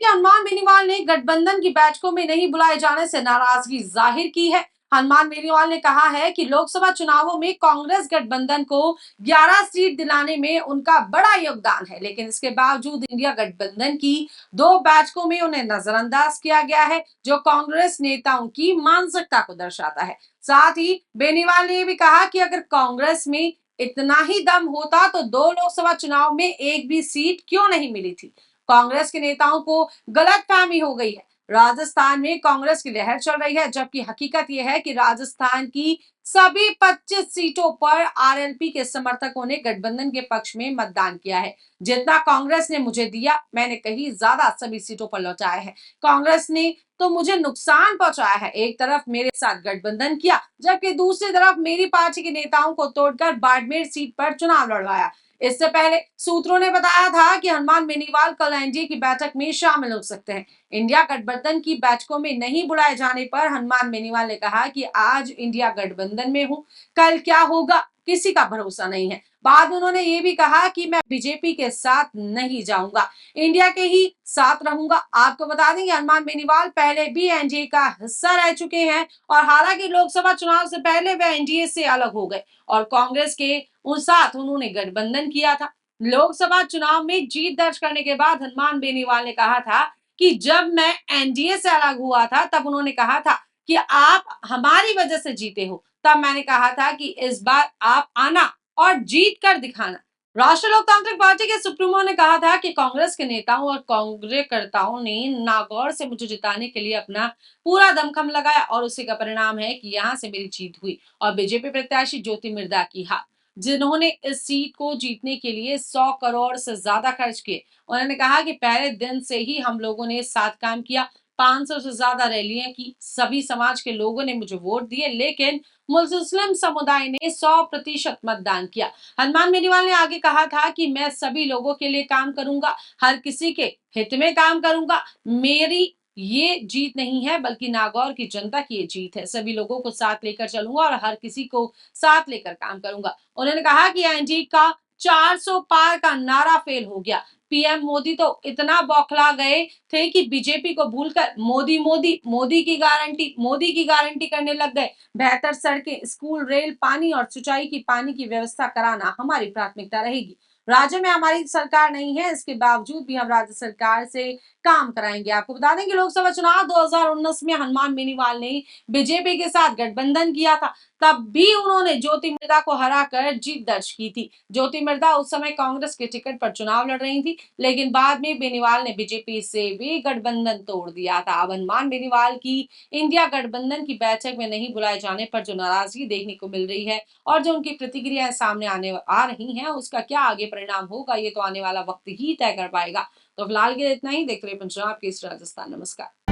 कि हनुमान बेनीवाल ने गठबंधन की बैठकों में नहीं बुलाए जाने से नाराजगी जाहिर की है। हनुमान बेनीवाल ने कहा है कि लोकसभा चुनावों में कांग्रेस गठबंधन को 11 सीट दिलाने में उनका बड़ा योगदान है, लेकिन इसके बावजूद इंडिया गठबंधन की 2 बैठकों में उन्हें नजरअंदाज किया गया है, जो कांग्रेस नेताओं की मानसिकता को दर्शाता है। साथ ही बेनीवाल ने भी कहा कि अगर कांग्रेस में इतना ही दम होता तो 2 लोकसभा चुनाव में एक भी सीट क्यों नहीं मिली थी। कांग्रेस के नेताओं को गलतफहमी हो गई है। राजस्थान में कांग्रेस की लहर चल रही है, जबकि हकीकत यह है कि राजस्थान की सभी 25 सीटों पर आरएलपी के समर्थकों ने गठबंधन के पक्ष में मतदान किया है। जितना कांग्रेस ने मुझे दिया, मैंने कहीं ज्यादा सभी सीटों पर लौटाया है। कांग्रेस ने तो मुझे नुकसान पहुंचाया है। एक तरफ मेरे साथ गठबंधन किया, जबकि दूसरी तरफ मेरी पार्टी के नेताओं को तोड़कर बाड़मेर सीट पर चुनाव लड़वाया। इससे पहले सूत्रों ने बताया था कि हनुमान बेनीवाल कल एनडीए की बैठक में शामिल हो सकते हैं। इंडिया गठबंधन की बैठकों में नहीं बुलाए जाने पर हनुमान बेनीवाल ने कहा कि आज इंडिया गठबंधन में हूं, कल क्या होगा किसी का भरोसा नहीं है। बाद में उन्होंने ये भी कहा कि मैं बीजेपी के साथ नहीं जाऊंगा, इंडिया के ही साथ रहूंगा। आपको बता दें कि हनुमान बेनीवाल पहले भी एनडीए का हिस्सा रह चुके हैं, और हालांकि लोकसभा चुनाव से पहले वे एनडीए से अलग हो गए और कांग्रेस के उन साथ उन्होंने गठबंधन किया था। लोकसभा चुनाव में जीत दर्ज करने के बाद हनुमान बेनीवाल ने कहा था कि जब मैं एनडीए से अलग हुआ था तब उन्होंने कहा था कि आप हमारी वजह से जीते हो। तब मैंने कहा था कि इस बार आप आना और जीत कर दिखाना। राष्ट्रीय लोकतांत्रिक पार्टी के सुप्रीमो ने कहा था कि कांग्रेस के नेताओं और कार्यकर्ताओं ने नागौर से मुझे जिताने के लिए अपना पूरा दमखम लगाया, और उसी का परिणाम है कि यहां से मेरी जीत हुई और बीजेपी प्रत्याशी ज्योति मिर्धा की हार, जिन्होंने इस सीट को जीतने के लिए 100 करोड़ से ज्यादा खर्च किए। उन्होंने कहा कि पहले दिन से ही हम लोगों ने साथ काम किया, 500 से ज्यादा रैलियां की, सभी समाज के लोगों ने मुझे वोट दिए, लेकिन मुस्लिम समुदाय ने 100% मतदान किया। हनुमान बेनीवाल ने आगे कहा था कि मैं सभी लोगों के लिए काम करूंगा, हर किसी के हित में काम करूंगा। मेरी ये जीत नहीं है, बल्कि नागौर की जनता की ये जीत है। सभी लोगों को साथ लेकर चलूंगा और हर किसी को साथ लेकर काम करूंगा। उन्होंने कहा कि एनडीए का 400 पार का नारा फेल हो गया। पीएम मोदी तो इतना बौखला गए थे कि बीजेपी को भूलकर मोदी मोदी मोदी की गारंटी करने लग गए। बेहतर सड़कें, स्कूल, रेल, पानी और सिंचाई की पानी की व्यवस्था कराना हमारी प्राथमिकता रहेगी। राज्य में हमारी सरकार नहीं है, इसके बावजूद भी हम राज्य सरकार से काम कराएंगे। आपको बता दें कि लोकसभा चुनाव 2019 में हनुमान बेनीवाल ने बीजेपी के साथ गठबंधन किया था। तब भी उन्होंने ज्योति मिर्धा को हराकर जीत दर्ज की थी। ज्योति मिर्धा उस समय कांग्रेस के टिकट पर चुनाव लड़ रही थी, लेकिन बाद में बेनीवाल ने बीजेपी से भी गठबंधन तोड़ दिया था। अब हनुमान बेनीवाल की इंडिया गठबंधन की बैठक में नहीं बुलाए जाने पर जो नाराजगी देखने को मिल रही है और जो उनकी प्रतिक्रियाएं सामने आ रही हैं, उसका क्या आगे परिणाम होगा, ये तो आने वाला वक्त ही तय कर पाएगा। तो फिलहाल के लिए इतना ही। देखते रहिए पंजाब केसरी राजस्थान। नमस्कार।